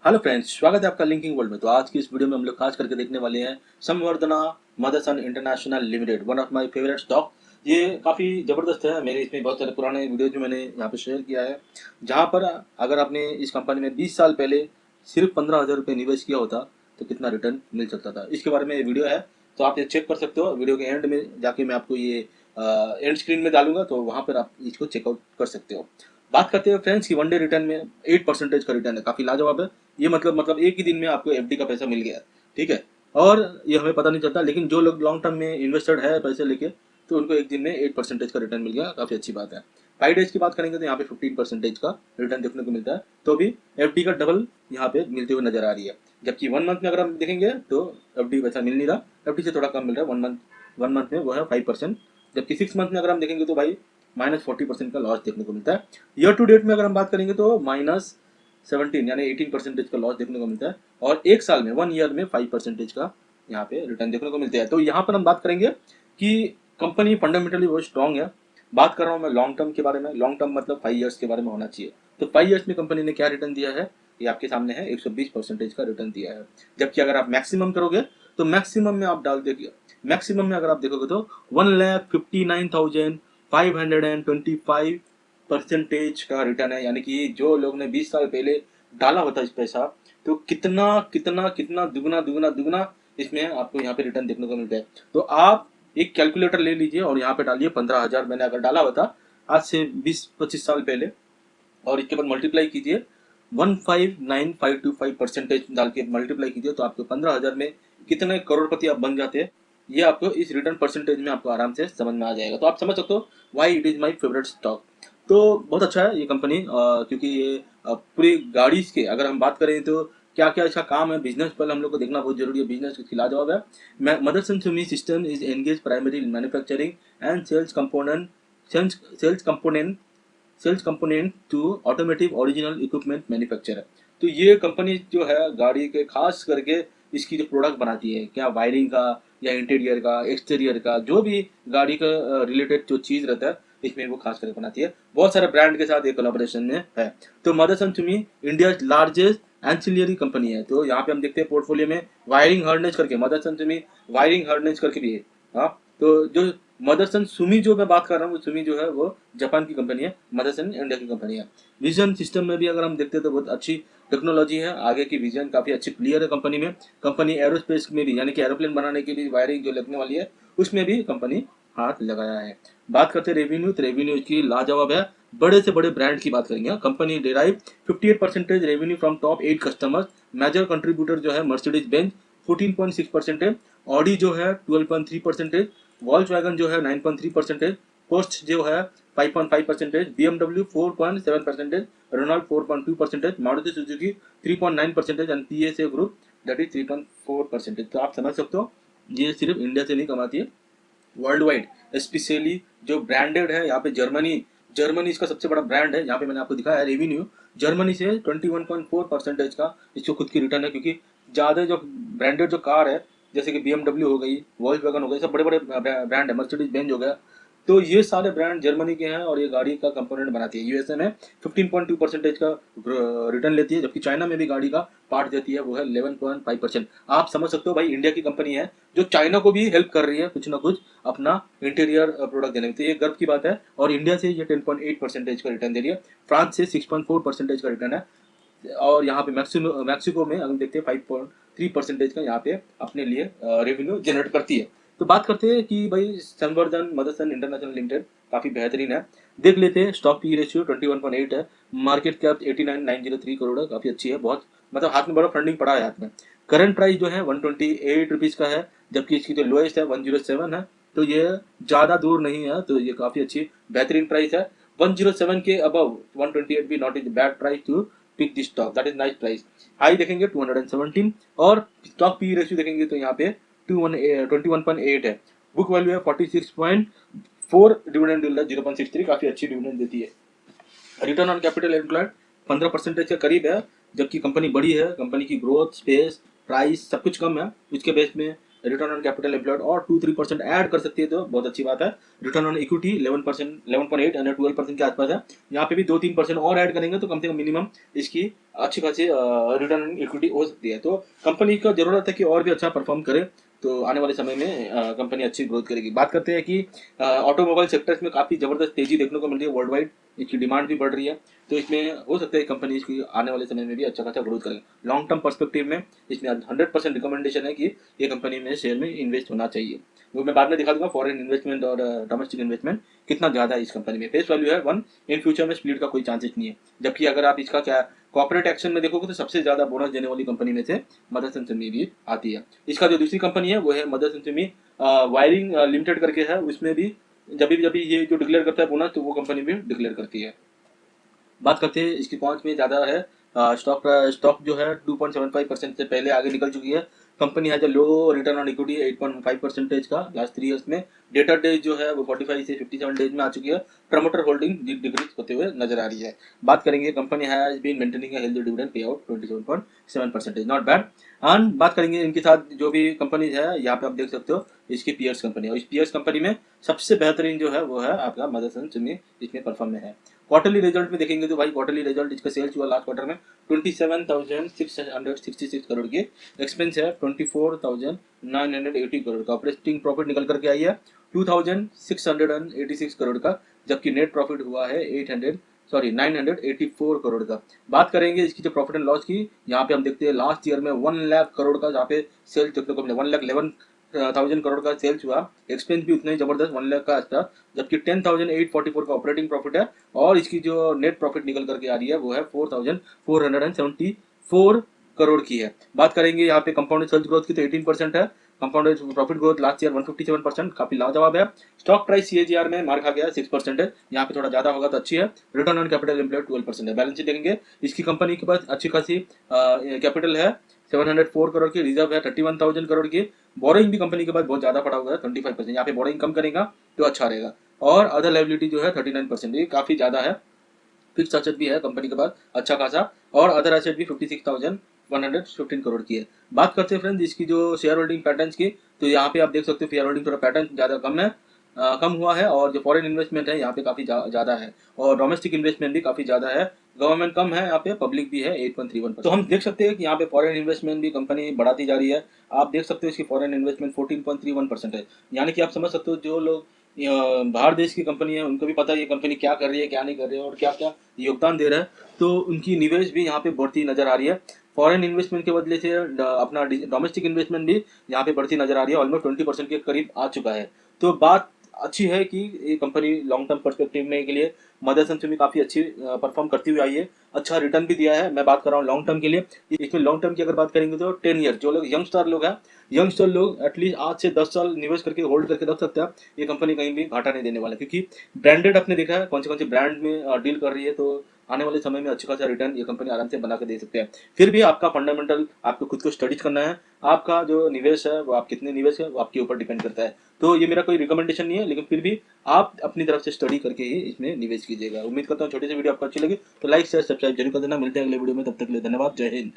Hello friends, स्वागत है आपका लिंकिंग वर्ल्ड में। तो आज की इस वीडियो में हम लोग खास करके देखने वाले हैं Samvardhana Motherson international limited, one of my favourite stock. ये काफ़ी ज़बरदस्त है। मेरे इसमें बहुत सारे पुराने वीडियो जो मैंने यहाँ पे शेयर किया है, जहाँ पर अगर आपने इस कंपनी में 20 साल पहले सिर्फ 15,000 रुपये निवेश किया होता तो कितना रिटर्न मिल सकता था, इसके बारे में ये वीडियो है। तो आप ये चेक कर सकते हो। वीडियो के एंड में जाके मैं आपको ये एंड स्क्रीन में डालूंगा, तो वहाँ पर आप इसको चेकआउट कर सकते हो। बात करते हैं फ्रेंड्स की वनडे रिटर्न में 8% का रिटर्न है, काफ़ी लाजवाब है। ये मतलब एक ही दिन में आपको एफडी का पैसा मिल गया, ठीक है। और ये हमें पता नहीं चलता, लेकिन जो लोग लॉन्ग टर्म में इन्वेस्टेड है पैसे लेके, तो उनको एक दिन में 8% का रिटर्न मिल गया, काफ़ी अच्छी बात है। 5 डेज की बात करेंगे तो यहाँ पे 15% का रिटर्न देखने को मिलता है, तो भी एफडी का डबल यहाँ पे मिलते हुए नजर आ रही है। जबकि 1 मंथ में अगर हम देखेंगे तो एफडी वैसा मिल नहीं रहा, एफडी से थोड़ा कम मिल रहा है। 1 मंथ में वो है 5%। जबकि 6 मंथ में अगर हम देखेंगे तो भाई -40% का लॉस देखने को मिलता है। ईयर टू डेट में अगर हम बात करेंगे तो -17 यानी 18% का लॉस देखने को मिलता है। और एक साल में 1 ईयर में 5% का यहाँ पे रिटर्न देखने को मिलता है। तो यहाँ पर हम बात करेंगे कि कंपनी फंडामेंटली बहुत स्ट्रॉन्ग है। बात कर रहा हूँ मैं लॉन्ग टर्म के बारे में। लॉन्ग टर्म मतलब 5 ईयर्स के बारे में होना चाहिए। तो 5 ईयर्स में कंपनी ने क्या रिटर्न दिया है, ये आपके सामने है। 120% का रिटर्न दिया है। जबकि अगर आप मैक्सिमम करोगे तो मैक्सिमम में आप डाल देखिए, मैक्सिमम में अगर आप देखोगे तो 1,59,525% का रिटर्न है। यानी कि जो लोग ने 20 साल पहले डाला होता इस पैसा, तो कितना कितना कितना दुगना दुगना दुगना इसमें आपको यहाँ पे रिटर्न देखने को मिलता है। तो आप एक कैलकुलेटर ले लीजिए और यहाँ पे डालिए 15,000 मैंने अगर डाला होता आज से 20-25 साल पहले, और इसके बाद मल्टीप्लाई कीजिए 159,525% डाल के मल्टीप्लाई कीजिए, तो आपको 15,000 में कितने करोड़पति आप बन जाते हैं, ये आपको इस रिटर्न परसेंटेज में आपको आराम से समझ में आ जाएगा। तो आप समझ सकते हो why it is my favourite stock. तो बहुत अच्छा है ये कंपनी, क्योंकि ये पूरी गाड़ी के अगर हम बात करें तो क्या क्या इसका काम है। बिजनेस पर हम लोग को देखना बहुत जरूरी है, बिजनेस इसकी लाजवाब है। Motherson Sumi system is engage primary manufacturing and sales component sales component to automotive original equipment manufacturer. तो ये कंपनी जो है गाड़ी के खास करके इसकी जो प्रोडक्ट बनाती है, क्या वायरिंग का या इंटीरियर का एक्सटीरियर का, जो भी गाड़ी का रिलेटेड जो चीज़ रहता है इसमें वो खास करके बनाती है। बहुत सारे ब्रांड के साथ ये कोलैबोरेशन में है। तो Motherson Sumi India largest ancillary company है। तो यहाँ पे हम देखते हैं पोर्टफोलियो में वायरिंग हार्नेस करके, मदरसन सुमी वायरिंग हार्नेस करके भी है। हाँ, तो जो मदरसन सुमी जो मैं बात कर रहा हूँ, वो सुमी जो है वो जापान की कंपनी है, मदरसन इंडिया की कंपनी है। विजन सिस्टम में भी अगर हम देखते हैं तो बहुत अच्छी टेक्नोलॉजी है, आगे की विजन काफ़ी अच्छी क्लियर है कंपनी में। कंपनी एरोस्पेस में भी, यानी कि एरोप्लेन बनाने के लिए वायरिंग जो लगने वाली है उसमें भी कंपनी हाथ लगाया है। बात करते हैं रेवेन्यू, तो रेवेन्यू की लाजवाब है। बड़े से बड़े ब्रांड की बात करेंगे, company derive 58% revenue from top 8 customers. Major contributor जो है मर्सिडीज बेंज 14.6%, ऑडी जो है 12.3%, वॉल्क्सवैगन जो है 9.3%, पोस्ट जो है 5.5%, BMW 4.7%, Renault 4.2%, Maruti Suzuki 3.9% and PSA group that is 3.4%। तो आप समझ सकते हो ये सिर्फ इंडिया से नहीं कमाती है, वर्ल्ड वाइड। स्पेशली जो ब्रांडेड है यहाँ पे जर्मनी इसका सबसे बड़ा ब्रांड है। यहाँ पे मैंने आपको दिखाया है रेवेन्यू जर्मनी से 21.4% का इसको खुद की रिटर्न है। क्योंकि ज़्यादा जो ब्रांडेड जो कार है, जैसे कि BMW हो गई, वॉल्क्सवैगन हो गई, सब बड़े बड़े ब्रांड है, मर्सिडीज बेंज हो गया, तो ये सारे ब्रांड जर्मनी के हैं और ये गाड़ी का कंपोनेंट बनाती है। यूएसए में 15.2% का रिटर्न लेती है, जबकि चाइना में भी गाड़ी का पार्ट देती है, वो है 11.5%। आप समझ सकते हो भाई इंडिया की कंपनी है जो चाइना को भी हेल्प कर रही है कुछ ना कुछ अपना इंटीरियर प्रोडक्ट देने में, तो ये गर्व की बात है। और इंडिया से ये 10.8% का रिटर्न दे रही है, फ्रांस से 6.4% का रिटर्न है, और यहाँ पे मैक्सिको में हम देखते हैं 5.3% का यहाँ पे अपने लिए रेवेन्यू जनरेट करती है। तो बात करते हैं कि भाई संवर्धन मदरसन इंटरनेशनल लिमिटेड काफ़ी बेहतरीन है। देख लेते हैं, स्टॉक पी रेशियो 21.8 है, मार्केट कैप 89,903 करोड़ है, काफ़ी अच्छी है। बहुत मतलब हाथ में बड़ा फंडिंग पड़ा है हाथ में। करंट प्राइस जो है 128 रुपीज़ का है, जबकि इसकी जो लोएस्ट है 107 है। तो ये ज़्यादा दूर नहीं है, तो ये काफ़ी अच्छी बेहतरीन प्राइस है। 107 के अबव 128 भी not is bad price to pick this stock, that is nice price. High देखेंगे 217, और स्टॉक पी रेशियो देखेंगे तो यहाँ पे 21.8 है। बुक वैल्यू है 46.4, डिविडेंड यील्ड है 0.63, काफी अच्छी डिविडेंड देती है। रिटर्न ऑन कैपिटल एम्प्लॉयड 15% के करीब है, जबकि कंपनी बड़ी है, कंपनी की ग्रोथ स्पेस प्राइस सब कुछ कम है, उसके बेस में रिटर्न ऑन कैपिटल एम्प्लॉयड और 2-3% ऐड कर सकती है तो बहुत अच्छी बात है। रिटर्न ऑन इक्विटी 11%, 11.8 और 12% के आसपास है। यहाँ पे भी 2-3% और ऐड करेंगे तो कम से कम मिनिमम इसकी अच्छी खासी रिटर्न ऑन इक्विटी हो सकती है। तो कंपनी को जरूरत है कि और भी अच्छा परफॉर्म करे, तो आने वाले समय में कंपनी अच्छी ग्रोथ करेगी। बात करते हैं कि ऑटोमोबाइल सेक्टर्स में काफ़ी ज़बरदस्त तेजी देखने को मिल रही है वर्ल्ड वाइड, इसकी डिमांड भी बढ़ रही है, तो इसमें हो सकता है कंपनी इसकी आने वाले समय में भी अच्छा खासा ग्रोथ करेगी। लॉन्ग टर्म पर्सपेक्टिव में इसमें 100% रिकमेंडेशन है कि ये कंपनी में शेयर में इन्वेस्ट होना चाहिए। वो मैं बाद में दिखा दूंगा फॉरेन इन्वेस्टमेंट और डोमेस्टिक इन्वेस्टमेंट कितना ज़्यादा है इस कंपनी में। फेस वैल्यू है 1, इन फ्यूचर में स्प्लिट का कोई चांसेस नहीं है। जबकि अगर आप इसका क्या कॉर्पोरेट एक्शन में देखोगे तो सबसे ज़्यादा बोनस देने वाली कंपनी में से मदरसन सुमी भी आती है। इसका जो दूसरी कंपनी है वो है मदरसन सुमी वायरिंग लिमिटेड करके है, उसमें भी जब भी ये जो डिक्लेयर करता है बोनस तो वो कंपनी भी डिक्लेयर करती है। बात करते हैं इसकी पहुंच में ज़्यादा है, स्टॉक जो है 2.75% से पहले आगे निकल चुकी है। कंपनी है जो लो रिटर्न ऑन इक्विटी 8.5% का लास्ट 3 ईयर्स में। डेटर डेज जो है वो 45 से 57 डेज में आ चुकी है। प्रमोटर होल्डिंग डिक्रीज होते हुए नजर आ रही है। बात करेंगे company has been maintaining healthy dividend pay out 27.7%, not bad. And बात करेंगे इनके साथ जो भी कंपनीज है, यहाँ पे आप देख सकते हो इसकी पीयर्स कंपनी है, और इस पीयर्स कंपनी में सबसे बेहतरीन जो है वो है आपका मदरसन सुमी, इसमें परफॉर्म में है। क्वार्टरली रिजल्ट में देखेंगे तो भाई क्वार्टरली रिजल्ट इसका सेल्स हुआ लास्ट क्वार्टर में 27,666 करोड़ की, एक्सपेंस है 24,980 करोड़ का, ऑपरेटिंग प्रॉफिट निकल करके आई है 2,686 करोड़ का, जबकि नेट प्रॉफिट हुआ है 984 करोड़ का। बात करेंगे इसकी जो प्रॉफिट एंड लॉस की, यहाँ पे हम देखते हैं लास्ट ईयर में 1 लाख करोड़ का जहाँ पे सेल्स देखने को मिला, 1,11,000 करोड़ का सेल्स हुआ, एक्सपेंस भी उतना ही जबरदस्त 1 लाख का था, जबकि 10,844 का ऑपरेटिंग प्रॉफिट है, और इसकी जो नेट प्रॉफिट निकल करके आ रही है वो है 4,474 करोड़ की है। बात करेंगे यहाँ पे कंपाउंडेड सेल्स ग्रोथ की तो 18% है, compounded profit growth last year 157%, काफी लाजवाब है। स्टॉक प्राइस सीएजीआर में मार खा गया 6% है, यहाँ पे थोड़ा ज्यादा होगा तो अच्छी है। रिटर्न ऑन कैपिटल एम्प्लॉयड 12% है। बैलेंस शीट देखेंगे, इसकी कंपनी के पास अच्छी खासी कैपिटल है, 704 करोड़ की, रिजर्व है 31,000 करोड़ की, बोरिंग भी कंपनी के पास बहुत ज्यादा पड़ा हुआ है 25%, यहाँ पे बोरिंग कम करेगा तो अच्छा रहेगा। और अदर लाइबिलिटी जो है 39%, ये काफी ज्यादा है। फिक्स एसेट भी है कंपनी के पास अच्छा खासा, और अदर एसेट भी 56,115 करोड़ की है। बात करते हैं फ्रेंड्स इसकी जो शेयर होल्डिंग पैटर्न्स की, तो यहाँ पे आप देख सकते हो शेयर होल्डिंग थोड़ा पैटर्न ज़्यादा कम है, कम हुआ है, और जो फॉरेन इन्वेस्टमेंट है यहाँ पे काफ़ी ज़्यादा है, और डोमेस्टिक इन्वेस्टमेंट भी काफ़ी ज़्यादा है। गवर्नमेंट कम है यहाँ पे, पब्लिक भी है 8.31%। तो हम देख सकते हैं कि यहाँ पे फॉरेन इन्वेस्टमेंट भी कंपनी बढ़ाती जा रही है। आप देख सकते हो इसकी फॉरेन इन्वेस्टमेंट 14.31% है, यानी कि आप समझ सकते हो जो लोग बाहर देश की कंपनी है उनको भी पता है ये कंपनी क्या कर रही है क्या नहीं कर रही है और क्या क्या योगदान दे रहा है, तो उनकी निवेश भी यहाँ पे बढ़ती नजर आ रही है। फॉरेन इन्वेस्टमेंट के बदले से अपना डोमेस्टिक इन्वेस्टमेंट भी यहाँ पे बढ़ती नजर आ रही है, ऑलमोस्ट 20% के करीब आ चुका है। तो बात अच्छी है कि ये कंपनी लॉन्ग टर्म पर्सपेक्टिव में के लिए मदरसन से भी काफ़ी अच्छी परफॉर्म करती हुई आई है, अच्छा रिटर्न भी दिया है। मैं बात कर रहा हूँ लॉन्ग टर्म के लिए, इसमें लॉन्ग टर्म की अगर बात करेंगे तो 10 ईयर जो लोग यंगस्टर लोग हैं, यंगस्टर लोग एटलीस्ट 8 से 10 साल निवेश करके होल्ड करके रख सकते हैं। ये कंपनी कहीं भी घाटा नहीं देने वाला, क्योंकि ब्रांडेड आपने देखा है कौन से ब्रांड में डील कर रही है, तो आने वाले समय में अच्छा खासा रिटर्न ये कंपनी आराम से बना के दे सकते हैं। फिर भी आपका फंडामेंटल आपको खुद को स्टडीज करना है, आपका जो निवेश है वो आप कितने निवेश है वो आपके ऊपर डिपेंड करता है। तो ये मेरा कोई रिकमेंडेशन नहीं है, लेकिन फिर भी आप अपनी तरफ से स्टडी करके ही इसमें निवेश कीजिएगा। उम्मीद करता हूँ छोटी सी वीडियो आपको अच्छी लगी, तो लाइक शेयर सब्सक्राइब जरूर कर देना। मिलते हैं अगले वीडियो में, तब तक के लिए धन्यवाद, जय हिंद।